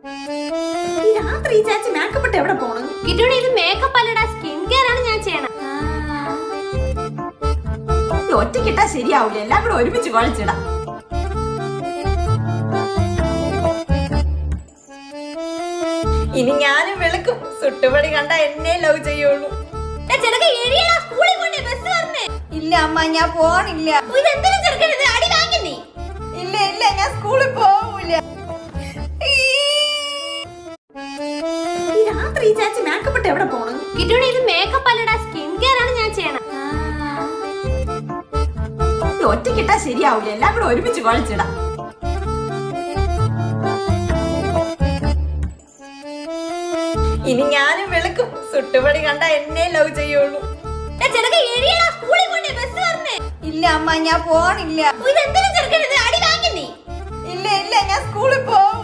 ഈ രാത്രി ചാച്ചി മേക്കപ്പ് ഇട്ട് എവിടെ പോണ്? കിട്ടുണി ഇത് മേക്കപ്പ് അല്ലടാ, സ്കിൻ കെയർ ആണ് ഞാൻ ചെയ്യണം. ഒറ്റക്കിട്ടാ ശരിയാവൂല, എല്ലാം കൂടെ ഒരുമിച്ച് കുഴച്ചിടാം. ഇനി ഞാനും വെളുക്കും, സുട്ടുപടി കണ്ട എന്നെ ലവ് ചെയ്യുള്ളൂ. ഇല്ല അമ്മ, ഞാൻ പോണില്ല. ഇല്ല ഇല്ല, ഞാൻ സ്കൂളിൽ പോവൂല. ഈ രാത്രി ചാച്ചി മേക്കപ്പ് ഇട്ട് എവിടെ പോണ്? കിട്ടുണി ഇത് മേക്കപ്പ് അല്ലടാ, സ്കിൻ കെയർ ആണ് ഞാൻ ചെയ്യണം. ഒറ്റക്കിട്ടാ ശരിയാവൂല, എല്ലാം കൂടെ ഒരുമിച്ച് കുഴച്ചിടാം. ഇനി ഞാനും വെളുക്കും, സുട്ടുപടി കണ്ട എന്നെ ലവ് ചെയ്യുള്ളൂ. ഇല്ല അമ്മ, ഞാൻ പോണില്ല. ഇല്ല ഇല്ല ഇല്ല, ഞാൻ സ്കൂളിൽ പോവും.